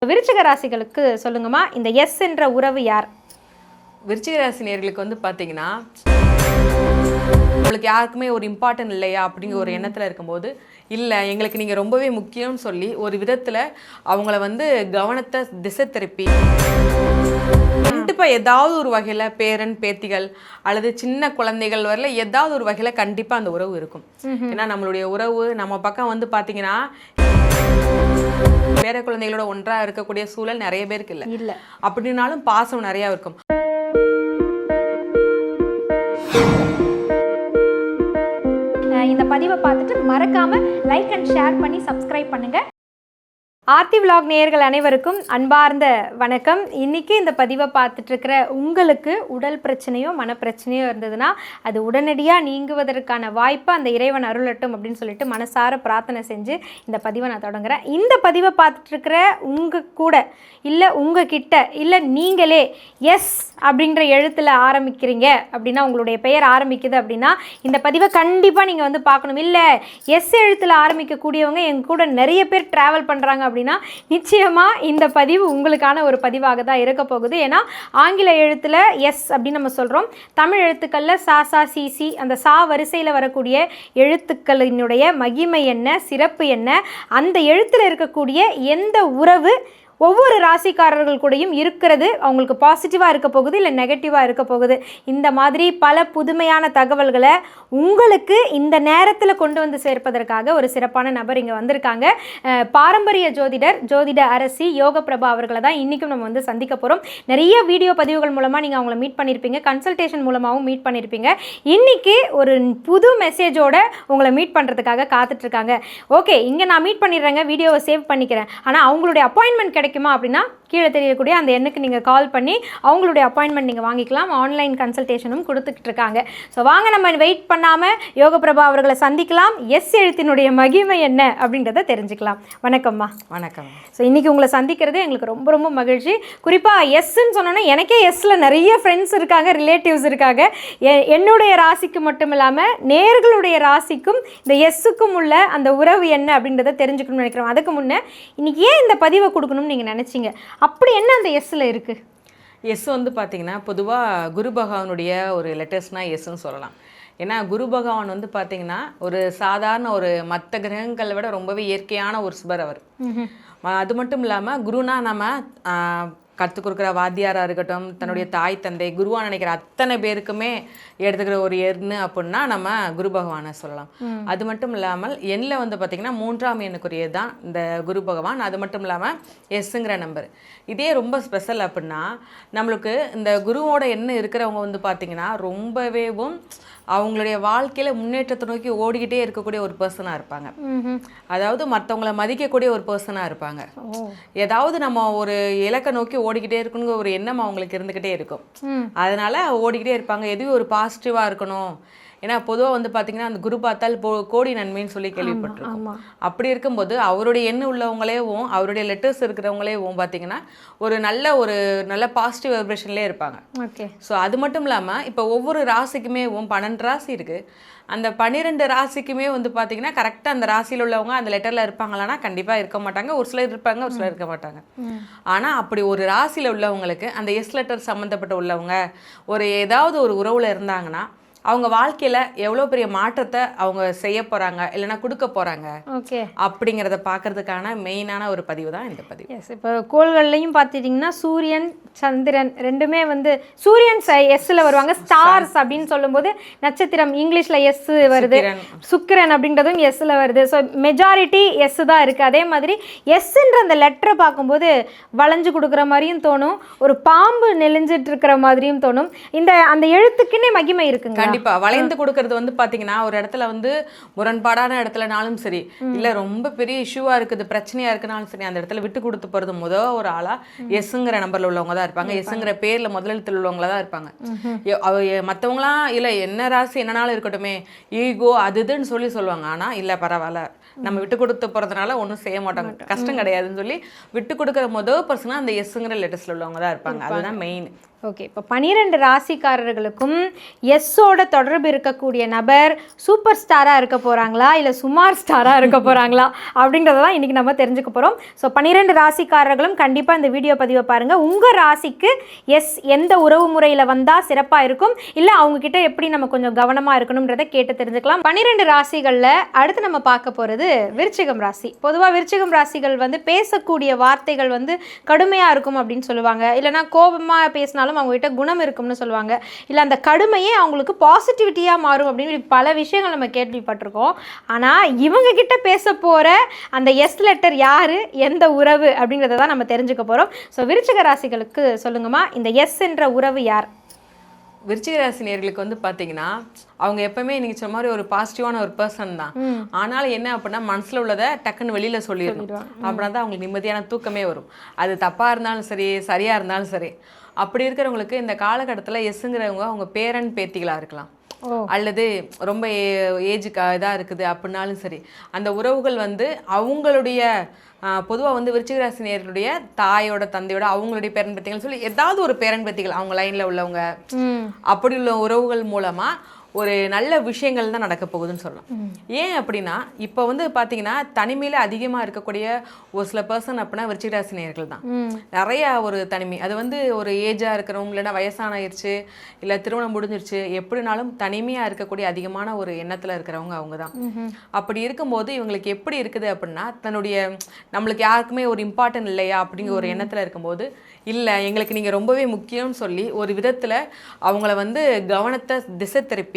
விருச்சிக ராசிகளுக்கு சொல்லுங்கம்மா, இந்த எஸ் என்ற உறவு யார்? விருச்சிக ராசி நேயர்களுக்கு வந்து பார்த்தீங்கன்னா, உங்களுக்கு யாருக்குமே ஒரு இம்பார்ட்டன்ட் இல்லையா அப்படிங்கிற ஒரு எண்ணத்தில் இருக்கும்போது, இல்லை எங்களுக்கு நீங்கள் ரொம்பவே முக்கியம்னு சொல்லி ஒரு விதத்தில் அவங்கள வந்து கவனத்தை திசை திருப்பி கண்டிப்பாக ஏதாவது ஒரு வகையில் பேரன் பேத்திகள் அல்லது சின்ன குழந்தைகள் வரல ஏதாவது ஒரு வகையில் கண்டிப்பாக அந்த உறவு இருக்கும். ஏன்னா நம்மளுடைய உறவு நம்ம பக்கம் வந்து பார்த்தீங்கன்னா பேர குழந்தைகளோட ஒன்றாக இருக்கக்கூடிய சூழல் நிறைய பேருக்கு இல்லை. அப்படின்னாலும் பாசம் நிறையா இருக்கும். இந்த பதிவை பார்த்துட்டு மறக்காம லைக் அண்ட் ஷேர் பண்ணி சப்ஸ்கிரைப் பண்ணுங்க. ஆர்த்தி விலாக் நேயர்கள் அனைவருக்கும் அன்பார்ந்த வணக்கம். இன்றைக்கி இந்த பதிவை பார்த்துட்ருக்கிற உங்களுக்கு உடல் பிரச்சனையோ மனப்பிரச்சனையோ இருந்ததுன்னா அது உடனடியாக நீங்குவதற்கான வாய்ப்பை அந்த இறைவன் அருளட்டும் அப்படின்னு சொல்லிட்டு மனசார பிரார்த்தனை செஞ்சு இந்த பதிவை நான் தொடங்குறேன். இந்த பதிவை பார்த்துட்ருக்கிற உங்கள் கூட இல்லை உங்கள் கிட்ட இல்லை நீங்களே எஸ் அப்படின்ற எழுத்தில் ஆரம்பிக்கிறீங்க அப்படின்னா, உங்களுடைய பெயர் ஆரம்பிக்குது அப்படின்னா இந்த பதிவை கண்டிப்பாக நீங்கள் வந்து பார்க்கணும். இல்லை எஸ் எழுத்தில் ஆரம்பிக்கக்கூடியவங்க எங்க கூட நிறைய பேர் ட்ராவல் பண்ணுறாங்க அப்படின்னா நிச்சயமாக இந்த பதிவு உங்களுக்கான ஒரு பதிவாக தான் இருக்க போகுது. ஏன்னா ஆங்கில எழுத்தில் எஸ் அப்படின்னு நம்ம சொல்கிறோம். தமிழ் எழுத்துக்களில் சா சா சி சி அந்த சா வரிசையில் வரக்கூடிய எழுத்துக்களினுடைய மகிமை என்ன, சிறப்பு என்ன, அந்த எழுத்தில் இருக்கக்கூடிய எந்த உறவு ஒவ்வொரு ராசிக்காரர்கள் கூடயும் இருக்கிறது அவங்களுக்கு பாசிட்டிவாக இருக்க போகுது இல்லை நெகட்டிவாக இருக்க போகுது, இந்த மாதிரி பல புதுமையான தகவல்களை உங்களுக்கு இந்த நேரத்தில் கொண்டு வந்து சேர்ப்பதற்காக ஒரு சிறப்பான நபர் இங்கே வந்திருக்காங்க. பாரம்பரிய ஜோதிட அரசி யோக பிரபா அவர்களை தான் இன்றைக்கும் நம்ம வந்து சந்திக்க போகிறோம். நிறைய வீடியோ பதிவுகள் மூலமாக நீங்கள் அவங்கள மீட் பண்ணியிருப்பீங்க, கன்சல்டேஷன் மூலமாகவும் மீட் பண்ணியிருப்பீங்க. இன்றைக்கி ஒரு புது மெசேஜோட உங்களை மீட் பண்ணுறதுக்காக காத்துட்ருக்காங்க. ஓகே, இங்கே நான் மீட் பண்ணிடுறேங்க, வீடியோவை சேவ் பண்ணிக்கிறேன், ஆனால் அவங்களுடைய அப்பாயின்மெண்ட் கிடைக்குமா அப்படின்னா கீழே தெரியக்கூடிய அந்த எண்ணுக்கு நீங்கள் கால் பண்ணி அவங்களுடைய அப்பாயின்மெண்ட் நீங்கள் வாங்கிக்கலாம். ஆன்லைன் கன்சல்டேஷனும் கொடுத்துக்கிட்டு இருக்காங்க. ஸோ வாங்க நம்ம வெயிட் பண்ணாமல் யோக பிரபா அவர்களை சந்திக்கலாம். எஸ் எழுத்தினுடைய மகிமை என்ன அப்படின்றத தெரிஞ்சுக்கலாம். வணக்கம்மா. வணக்கம். ஸோ இன்றைக்கி உங்களை சந்திக்கிறது எங்களுக்கு ரொம்ப ரொம்ப மகிழ்ச்சி. குறிப்பாக எஸ்ன்னு சொன்னோன்னா எனக்கே எஸ்ஸில் நிறைய ஃப்ரெண்ட்ஸ் இருக்காங்க, ரிலேட்டிவ்ஸ் இருக்காங்க. என்னுடைய ராசிக்கு மட்டும் இல்லாமல் நேர்களுடைய ராசிக்கும் இந்த எஸ்ஸுக்கும் உள்ள அந்த உறவு என்ன அப்படின்றத தெரிஞ்சுக்கணும்னு நினைக்கிறோம். அதுக்கு முன்னே இன்றைக்கி ஏன் இந்த பதிவை கொடுக்கணும்னு நீங்கள் நினச்சிங்க? அப்படி என்ன அந்த எஸ்ஸில் இருக்குது? எஸ் வந்து பார்த்திங்கன்னா பொதுவாக குரு பகவானுடைய ஒரு லெட்டர்ஸ்னால் எஸ்ன்னு சொல்லலாம். ஏன்னா குரு பகவான் வந்து பார்த்திங்கன்னா ஒரு சாதாரண ஒரு மற்ற கிரகங்களை விட ரொம்பவே இயற்கையான ஒரு சுபர் அவர். அது மட்டும் இல்லாமல் குருனா நம்ம கற்றுக் கொடுக்குற வாத்தியாராக இருக்கட்டும், தன்னுடைய தாய் தந்தை குருவாக நினைக்கிற அத்தனை பேருக்குமே எடுத்துக்கிற ஒரு எண்ணு அப்படின்னா நம்ம குரு பகவானை சொல்லலாம். அது மட்டும் இல்லாமல் எண்ணில் வந்து பார்த்திங்கன்னா 3ஆம் எண்ணுக்குரியது தான் இந்த குரு பகவான். அது மட்டும் இல்லாமல் எஸ்ஸுங்கிற நம்பர் இதே ரொம்ப ஸ்பெஷல் அப்படின்னா நம்மளுக்கு இந்த குருவோட எண்ணு இருக்கிறவங்க வந்து பார்த்திங்கன்னா ரொம்பவேவும் அவங்களுடைய வாழ்க்கையில் முன்னேற்றத்தை நோக்கி ஓடிக்கிட்டே இருக்கக்கூடிய ஒரு பர்சனாக இருப்பாங்க. அதாவது மற்றவங்கள மதிக்கக்கூடிய ஒரு பர்சனாக இருப்பாங்க. ஏதாவது நம்ம ஒரு இலக்கை நோக்கி ஓடிக்கிட்டே இருக்கணுங்கிற ஒரு எண்ணம் அவங்களுக்கு இருந்துக்கிட்டே இருக்கும். அதனால ஓடிக்கிட்டே இருப்பாங்க. எதுவும் ஒரு பாசிட்டிவாக இருக்கணும். ஏன்னா பொதுவாக வந்து பார்த்தீங்கன்னா அந்த குரு பார்த்தால் கோடி நன்மைன்னு சொல்லி கேள்விப்பட்டிருக்கோம். அப்படி இருக்கும்போது அவருடைய எண்ணம் உள்ளவங்களேவும் அவருடைய லெட்டர்ஸ் இருக்கிறவங்களேவும் பார்த்தீங்கன்னா ஒரு நல்ல பாசிட்டிவ் வைப்ரேஷன்லேயே இருப்பாங்க. ஸோ அது மட்டும் இல்லாமல் இப்போ ஒவ்வொரு ராசிக்குமே 12 ராசி இருக்குது. அந்த 12 ராசிக்குமே வந்து பார்த்தீங்கன்னா கரெக்டாக அந்த ராசியில் உள்ளவங்க அந்த லெட்டரில் இருப்பாங்களான்னா கண்டிப்பாக இருக்க மாட்டாங்க. ஒரு சிலர் இருப்பாங்க, ஒரு சிலர் இருக்க மாட்டாங்க. ஆனால் அப்படி ஒரு ராசியில் உள்ளவங்களுக்கு அந்த எஸ் லெட்டர் சம்மந்தப்பட்ட உள்ளவங்க ஒரு ஏதாவது ஒரு உறவில் இருந்தாங்கன்னா அவங்க வாழ்க்கையில் எவ்வளோ பெரிய மாற்றத்தை அவங்க செய்ய போகிறாங்க இல்லைன்னா கொடுக்க போகிறாங்க அப்படிங்கிறத பார்க்கறதுக்கான மெயினான ஒரு பதிவு தான் இந்த பதிவு. எஸ், இப்போ கோள்கள்லையும் பார்த்துட்டிங்கன்னா சூரியன் சந்திரன் ரெண்டுமே வந்து சூரியன் எஸ்ஸில் வருவாங்க. ஸ்டார்ஸ் அப்படின்னு சொல்லும்போது நட்சத்திரம் இங்கிலீஷில் எஸ் வருது, சுக்கிரன் அப்படின்றதும் எஸ்ஸில் வருது. ஸோ மெஜாரிட்டி எஸ் தான் இருக்குது. அதே மாதிரி எஸ்ன்ற அந்த லெட்டரை பார்க்கும்போது வளைஞ்சு கொடுக்குற மாதிரியும் தோணும், ஒரு பாம்பு நெளிஞ்சிட்டு இருக்கிற மாதிரியும் தோணும். அந்த எழுத்துக்குன்னே மகிமை இருக்குங்க. கண்டிப்பா வளைந்து கொடுக்கறது வந்து பாத்தீங்கன்னா ஒரு இடத்துல வந்து முரண்பாடான இடத்துலனாலும் சரி, இல்ல ரொம்ப பெரிய இஷ்யூவா இருக்குது, பிரச்சனையா இருக்குனாலும் சரி, அந்த இடத்துல விட்டு கொடுத்து போறது ஒரு ஆளா எஸ்ங்கிற நம்பர்ல உள்ளவங்க தான் இருப்பாங்க. எஸ்ங்கிற பேர்ல முதலெழுத்துல உள்ளவங்களா தான் இருப்பாங்க. மற்றவங்களாம் இல்ல என்ன ராசி என்னனாலும் இருக்கட்டுமே ஈகோ அது இதுன்னு சொல்லுவாங்க. ஆனா இல்ல பரவாயில்ல நம்ம விட்டு கொடுத்து போறதுனால ஒன்றும் செய்ய மாட்டாங்க, கஷ்டம் கிடையாதுன்னு சொல்லி விட்டு கொடுக்குற முதல் பர்சனாக அந்த எஸ்ங்கிற லெட்டர்ஸ்ல உள்ளவங்க தான் இருப்பாங்க. அதுதான் மெயின். ஓகே, இப்போ 12 ராசிக்காரர்களுக்கும் எஸ்ஸோட தொடர்பு இருக்கக்கூடிய நபர் சூப்பர் ஸ்டாராக இருக்க போகிறாங்களா இல்லை சுமார் ஸ்டாராக இருக்க போகிறாங்களா அப்படின்றத தான் இன்றைக்கி நம்ம தெரிஞ்சுக்க போகிறோம். ஸோ 12 ராசிக்காரர்களும் கண்டிப்பாக இந்த வீடியோ பதிவை பாருங்கள். உங்கள் ராசிக்கு எஸ் எந்த உறவு முறையில் வந்தால் சிறப்பாக இருக்கும், இல்லை அவங்கக்கிட்ட எப்படி நம்ம கொஞ்சம் கவனமாக இருக்கணுன்றதை கேட்டு தெரிஞ்சுக்கலாம். 12 ராசிகளில் அடுத்து நம்ம பார்க்க போகிறது விருச்சிகம் ராசி. பொதுவாக விருச்சிகம் ராசிகள் வந்து பேசக்கூடிய வார்த்தைகள் வந்து கடுமையாக இருக்கும் அப்படின்னு சொல்லுவாங்க, இல்லைனா கோபமாக பேசினாலும் அவங்ககிட்ட குணம் இருக்கும்னு சொல்லுவாங்க, இல்லை அந்த கடுமையே அவங்களுக்கு பாசிட்டிவிட்டியாக மாறும் அப்படின்னு பல விஷயங்கள் நம்ம கேள்விப்பட்டிருக்கோம். ஆனால் இவங்க கிட்ட பேச போகிற அந்த எஸ் லெட்டர் யார், எந்த உறவு அப்படிங்கிறத தான் நம்ம தெரிஞ்சுக்க போகிறோம். ஸோ விருச்சிக ராசிகளுக்கு சொல்லுங்கம்மா, இந்த எஸ் என்ற உறவு யார்? விருச்சிக ராசி நேயர்களுக்கு வந்து பார்த்தீங்கன்னா அவங்க எப்பவுமே நீங்கள் சொன்ன மாதிரி ஒரு பாசிட்டிவான ஒரு பர்சன் தான். ஆனாலும் என்ன அப்படின்னா மனசில் உள்ளதை டக்குன்னு வெளியில் சொல்லிடணும். அப்படின்னா தான் அவங்களுக்கு நிம்மதியான தூக்கமே வரும். அது தப்பாக இருந்தாலும் சரி, சரியாக இருந்தாலும் சரி. அப்படி இருக்கிறவங்களுக்கு இந்த காலகட்டத்தில் எஸ்ஸுங்கிறவங்க அவங்க பேரன் பேத்திகளாக இருக்கலாம், அல்லது ரொம்ப ஏஜுக்கு இதாக இருக்குது அப்படின்னாலும் சரி. அந்த உறவுகள் வந்து அவங்களுடைய பொதுவாக வந்து விருச்சிக ராசி நேயர்களுடைய தாயோட தந்தையோட அவங்களுடைய பேரன் பேத்திகள் சொல்லி ஏதாவது ஒரு பேரன் பேத்திகள் அவங்க லைனில் உள்ளவங்க அப்படி உள்ள உறவுகள் மூலமாக ஒரு நல்ல விஷயங்கள் தான் நடக்க போகுதுன்னு சொல்லலாம். ஏன் அப்படின்னா இப்போ வந்து பார்த்தீங்கன்னா தனிமையில் அதிகமாக இருக்கக்கூடிய ஒரு சில பர்சன் அப்படின்னா விருச்சிக ராசி நேயர்கள் தான். நிறைய ஒரு தனிமை, அது வந்து ஒரு ஏஜாக இருக்கிறவங்க, இல்லைன்னா வயசானாயிருச்சு, இல்லை திருமணம் முடிஞ்சிருச்சு, எப்படினாலும் தனிமையாக இருக்கக்கூடிய அதிகமான ஒரு எண்ணத்தில் இருக்கிறவங்க அவங்க தான். அப்படி இருக்கும்போது இவங்களுக்கு எப்படி இருக்குது அப்படின்னா தன்னுடைய நம்மளுக்கு யாருக்குமே ஒரு இம்பார்ட்டன்ட் இல்லையா அப்படிங்கிற ஒரு எண்ணத்தில் இருக்கும்போது, இல்லை எங்களுக்கு நீங்கள் ரொம்பவே முக்கியம்னு சொல்லி ஒரு விதத்தில் அவங்கள வந்து கவனத்தை திசை திருப்பி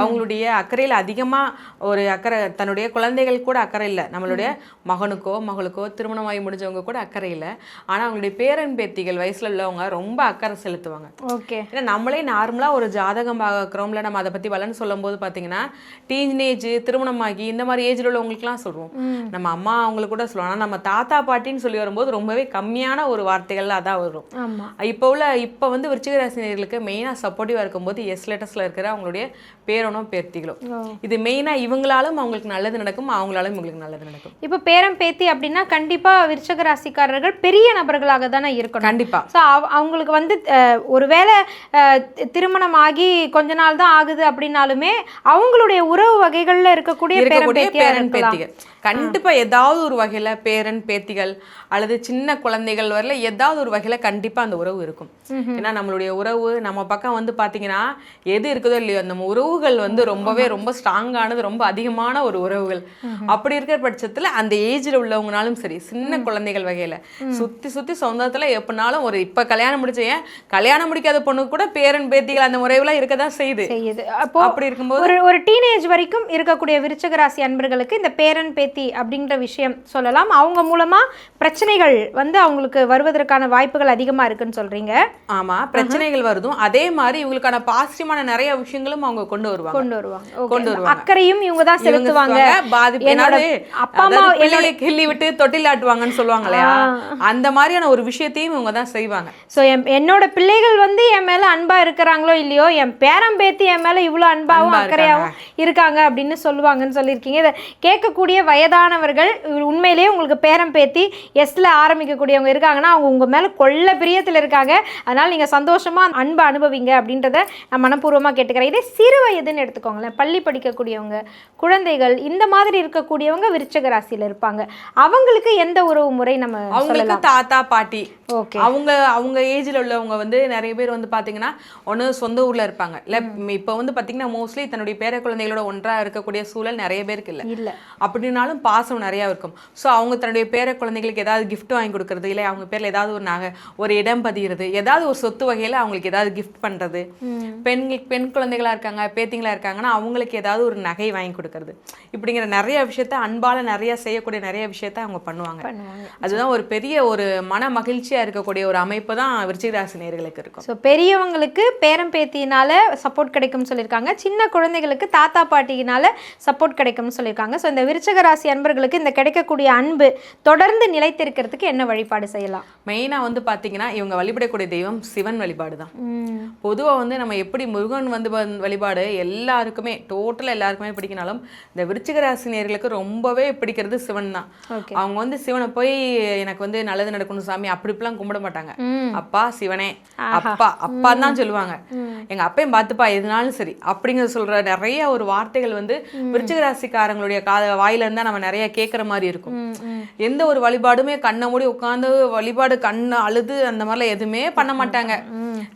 அவங்களுடைய அக்கறையில் அதிகமாக ஒரு அக்கறை, தன்னுடைய குழந்தைகள் கூட அக்கறை இல்லை, நம்மளுடைய மகனுக்கோ மகளுக்கோ திருமணமாகி முடிஞ்சவங்க கூட அக்கறை இல்லை, ஆனால் அவங்களுடைய பேரன் பேத்திகள் வயசில் உள்ளவங்க ரொம்ப அக்கறை செலுத்துவாங்க. ஓகே, ஏன்னா நம்மளே நார்மலாக ஒரு ஜாதகம் பார்க்குறோம்ல, நம்ம அதை பற்றி பலன்னு சொல்லும் போது பார்த்தீங்கன்னா டீனேஜ் திருமணமாகி இந்த மாதிரி ஏஜில் உள்ளவங்களுக்குலாம் சொல்லுவோம், நம்ம அம்மா அவங்களுக்கு கூட சொல்லுவோம். ஆனால் நம்ம தாத்தா பாட்டின்னு சொல்லி வரும்போது ரொம்பவே கம்மியான ஒரு வார்த்தைகள் அதான் வரும். இப்போ வந்து விருச்சிக ராசினியர்களுக்கு மெயினாக சப்போர்ட்டிவாக இருக்கும்போது எஸ் லெட்டர்ஸில் இருக்கிற அவங்களுடைய பேரனோ பேத்திகளோ, இது மெயினாக இவங்களாலும் அவங்களுக்கு நல்லது நடக்கும், அவங்களாலும் இவங்களுக்கு நல்லது நடக்கும். இப்போ பேரம் பேத்தி அப்படின்னா கண்டிப்பாக விருச்சிக ராசிக்காரர்கள் பெரிய நபர்களாக தானே இருக்கணும். கண்டிப்பாக. ஸோ அவங்களுக்கு வந்து ஒருவேளை திருமணம் ஆகி கொஞ்ச நாள் தான் ஆகுது அப்படின்னாலுமே அவங்களுடைய உறவு வகைகளில் இருக்கக்கூடிய பேரன் பேத்திகள் கண்டிப்பாக ஏதாவது ஒரு வகையில் பேரன் பேத்திகள் அல்லது சின்ன குழந்தைகள் வரல ஏதாவது ஒரு வகையில் கண்டிப்பாக அந்த உறவு இருக்கும். ஏன்னா நம்மளுடைய உறவு நம்ம பக்கம் வந்து பார்த்தீங்கன்னா எது இருக்குதோ இல்லையோ அந்த உறவுகள் வந்து ரொம்ப ஸ்ட்ராங்கானது, ரொம்ப அதிகமான ஒரு உறவுகள். அப்படி இருக்கிற பட்சத்தில் அந்த ஏஜில் உள்ளவங்கனாலும் சரி, சின்ன குழந்தைகள் வகையில் சுற்றி சொந்தத்தில் எப்படினாலும் ஒரு இப்போ கல்யாணம் கல்யாணம் முடிக்காத பொண்ணு கூட பேரன் பேத்திகள் அந்த முறையெல்லாம் இருக்க தான் செய்யுது. அப்போ அப்படி இருக்கும்போது ஒரு டீனேஜ் வரைக்கும் இருக்கக்கூடிய விருச்சிக ராசி அன்பர்களுக்கு இந்த பேரன் பேத்தி அப்படிங்கிற விஷயம் சொல்லலாம். அவங்க மூலமா பிரச்சனைகள் வந்து அவங்களுக்கு வருவதற்கான வாய்ப்புகள் அதிகமா இருக்குன்னு சொல்றீங்க. ஆமா, பிரச்சனைகள் வருதும், அதே மாதிரி இவங்களுக்கான பாசிட்டிவான நிறைய விஷயங்களும் அவங்க கொண்டு வருவாங்க. அக்கறையும் இவங்க தான் செலுத்துவாங்க. அப்பா அம்மா பிள்ளையை கிள்ளி விட்டு தொட்டில் ஆட்டுவாங்கன்னு சொல்லுவாங்க இல்லையா, அந்த மாதிரியான ஒரு விஷயத்தையும் இவங்க தான் செய்வாங்க. ஸோ என்னோட பிள்ளைகள் வந்து என் மேல அன்பா இருக்கிறாங்களோ இல்லையோ, என் பேரம் பேத்தி என் மேல இவ்வளவு அன்பாவும் அக்கறையாவும் இருக்காங்க அப்படின்னு சொல்லுவாங்கன்னு சொல்லியிருக்கீங்க. இதை கேட்கக்கூடிய வயதானவர்கள் உண்மையிலேயே உங்களுக்கு பேரம் பேத்தி எஸ்ல ஆரம்பிக்கக்கூடியவங்க இருக்காங்கன்னா அவங்க உங்க மேல கொள்ள பிரியத்தில் இருக்காங்க. அதனால நீங்க சந்தோஷமா அன்பை அனுபவிங்க அப்படின்றத நான் மனப்பூர்வமா கேட்டுக்கிறேன். இதே சிறு வயதுன்னு எடுத்துக்கோங்களேன், பள்ளி படிக்கக்கூடியவங்க, குழந்தைகள், இந்த மாதிரி இருக்கக்கூடியவங்க விருச்சிக ராசியில இருப்பாங்க. அவங்களுக்கு எந்த உறவு முறை நம்ம அவங்களுக்கு தாத்தா பாட்டி, அவங்க ஏஜில் உள்ளவங்க வந்து நிறைய பேர் வந்து பார்த்தீங்கன்னா ஒன்று சொந்த ஊரில் இருப்பாங்க, இல்லை இப்போ வந்து பார்த்தீங்கன்னா மோஸ்ட்லி தன்னுடைய பேர குழந்தைகளோட ஒன்றாக இருக்கக்கூடிய சூழல் நிறைய பேருக்கு இல்லை. அப்படின்னாலும் பாசம் நிறையா இருக்கும். ஸோ அவங்க தன்னுடைய பேர குழந்தைகளுக்கு ஏதாவது கிஃப்ட் வாங்கி கொடுக்கறது, இல்லை அவங்க பேரில் ஏதாவது ஒரு நகை, ஒரு இடம் பதிகிறது, ஏதாவது ஒரு சொத்து வகையில் அவங்களுக்கு ஏதாவது கிஃப்ட் பண்ணுறது, பெண் குழந்தைகளாக இருக்காங்க, பேத்திங்களாக இருக்காங்கன்னா அவங்களுக்கு ஏதாவது ஒரு நகை வாங்கி கொடுக்கறது, இப்படிங்கிற நிறைய விஷயத்த அன்பால் நிறைய செய்யக்கூடிய நிறைய விஷயத்த அவங்க பண்ணுவாங்க. அதுதான் ஒரு பெரிய ஒரு மன மகிழ்ச்சியாக மகிழ்ச்சியாக இருக்கக்கூடிய ஒரு அமைப்பு தான் விருச்சிக ராசி நேயர்களுக்கு இருக்கும். ஸோ பெரியவங்களுக்கு பேரம் பேத்தியினால சப்போர்ட் கிடைக்கும்னு சொல்லியிருக்காங்க, சின்ன குழந்தைகளுக்கு தாத்தா பாட்டியினால சப்போர்ட் கிடைக்கும்னு சொல்லியிருக்காங்க. ஸோ இந்த விருச்சிக ராசி அன்பர்களுக்கு இந்த கிடைக்கக்கூடிய அன்பு தொடர்ந்து நிலைத்திருக்கிறதுக்கு என்ன வழிபாடு செய்யலாம்? மெயினாக வந்து பார்த்தீங்கன்னா இவங்க வழிபடக்கூடிய தெய்வம் சிவன் வழிபாடு தான். பொதுவாக வந்து நம்ம எப்படி முருகன் வந்து வழிபாடு எல்லாருக்குமே டோட்டலாக எல்லாருக்குமே பிடிக்கினாலும் இந்த விருச்சிக ராசி நேயர்களுக்கு ரொம்பவே பிடிக்கிறது சிவன் தான். அவங்க வந்து சிவனை போய் எனக்கு வந்து நல்லது நடக்கணும் சாமி அப்படிலாம் கும்பிட மாட்டாங்க. அப்பா சிவனே, அப்பா அப்பா தான் சொல்லுவாங்க. எங்க அப்பையும் பார்த்துப்பா எதுனாலும் சரி அப்படிங்கிற சொல்ற நிறைய ஒரு வார்த்தைகள் வந்து விருச்சிக ராசிக்காரங்களுடைய வாயில இருந்தா நம்ம நிறைய கேட்கற மாதிரி இருக்கும். எந்த ஒரு வழிபாடுமே கண்ணை மூடி உட்காந்து வழிபாடு கண்ணை அழுது அந்த மாதிரிலாம் எதுவுமே பண்ண மாட்டாங்க.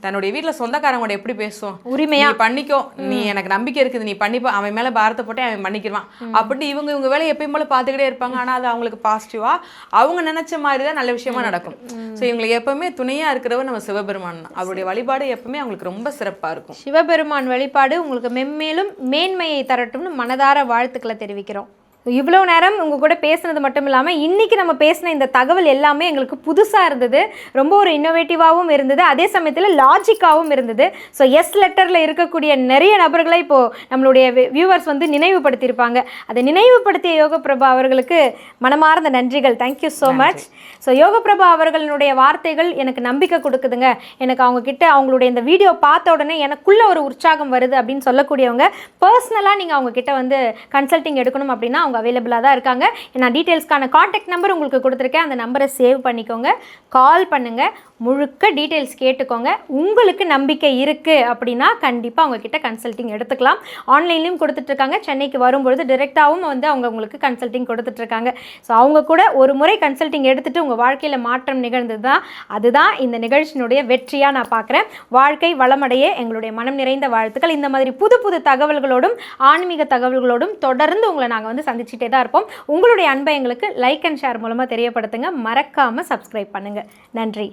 தன்னுடைய வீட்டுல சொந்தக்காரங்களோட எப்படி பேசுவோம், உரிமையா பண்ணிக்கோ, நீ எனக்கு நம்பிக்கை இருக்குது, நீ பண்ணிப்பா, அவன் மேல பாரத்தை போட்டு அவன் பண்ணிக்கிறான் அப்படி இவங்க வேலையை எப்பயும் போல பார்த்துக்கிட்டே இருப்பாங்க. ஆனா அது அவங்களுக்கு பாசிட்டிவா அவங்க நினைச்ச மாதிரி தான் நல்ல விஷயமா நடக்கும். ஸோ இவங்களுக்கு எப்பவுமே துணையா இருக்கிறவர் நம்ம சிவபெருமான் தான். அவருடைய வழிபாடு எப்பவுமே அவங்களுக்கு ரொம்ப சிறப்பா இருக்கும். சிவபெருமான் வழிபாடு உங்களுக்கு மென்மேலும் மேன்மையை தரட்டும்னு மனதார வாழ்த்துக்களை தெரிவிக்கிறோம். இவ்வளோ நேரம் உங்கள் கூட பேசுனது மட்டும் இல்லாமல் இன்றைக்கி நம்ம பேசின இந்த தகவல் எல்லாமே எங்களுக்கு புதுசாக இருந்தது, ரொம்ப ஒரு இன்னோவேட்டிவாகவும் இருந்தது, அதே சமயத்தில் லாஜிக்காகவும் இருந்தது. ஸோ எஸ் லெட்டரில் இருக்கக்கூடிய நிறைய நபர்களை இப்போது நம்மளுடைய வியூவர்ஸ் வந்து நினைவுபடுத்தியிருப்பாங்க. அதை நினைவுபடுத்திய யோகப்பிரபா அவர்களுக்கு மனமார்ந்த நன்றிகள். Thank you so much. ஸோ யோகப்பிரபா அவர்களுடைய வார்த்தைகள் எனக்கு நம்பிக்கை கொடுக்குதுங்க, எனக்கு அவங்கக்கிட்ட அவங்களுடைய இந்த வீடியோ பார்த்த உடனே எனக்குள்ள ஒரு உற்சாகம் வருது அப்படின்னு சொல்லக்கூடியவங்க பர்சனலாக நீங்கள் அவங்கக்கிட்ட வந்து கன்சல்டிங் எடுக்கணும் அப்படின்னா அவங்க அவைலபிளாக தான் இருக்காங்க. நான் டீட்டெயில்ஸ்க்கான காண்டாக்ட் நம்பர் உங்களுக்கு கொடுத்துருக்கேன், அந்த நம்பரை சேவ் பண்ணிக்கோங்க, கால் பண்ணுங்கள், முழுக்க டீட்டெயில்ஸ் கேட்டுக்கோங்க. உங்களுக்கு நம்பிக்கை இருக்குது அப்படின்னா கண்டிப்பாக அவங்கக்கிட்ட கன்சல்டிங் எடுத்துக்கலாம். ஆன்லைன்லேயும் கொடுத்துட்ருக்காங்க, சென்னைக்கு வரும்பொழுது டிரெக்டாகவும் வந்து அவங்க உங்களுக்கு கன்சல்டிங் கொடுத்துட்ருக்காங்க. ஸோ அவங்க கூட ஒரு முறை கன்சல்டிங் எடுத்துகிட்டு உங்கள் வாழ்க்கையில் மாற்றம் நிகழ்ந்தது தான், அதுதான் இந்த நிகழ்ச்சியினுடைய வெற்றியாக நான் பார்க்குறேன். வாழ்க்கை வளமடைய எங்களுடைய மனம் நிறைந்த வாழ்த்துக்கள். இந்த மாதிரி புது புது தகவல்களோடும் ஆன்மீக தகவல்களோடும் தொடர்ந்து உங்களை நாங்கள் வந்து சந்திச்சுட்டே தான் இருப்போம். உங்களுடைய அன்பை எங்களுக்கு லைக் அண்ட் ஷேர் மூலமாக தெரியப்படுத்துங்க. மறக்காமல் சப்ஸ்கிரைப் பண்ணுங்கள். நன்றி.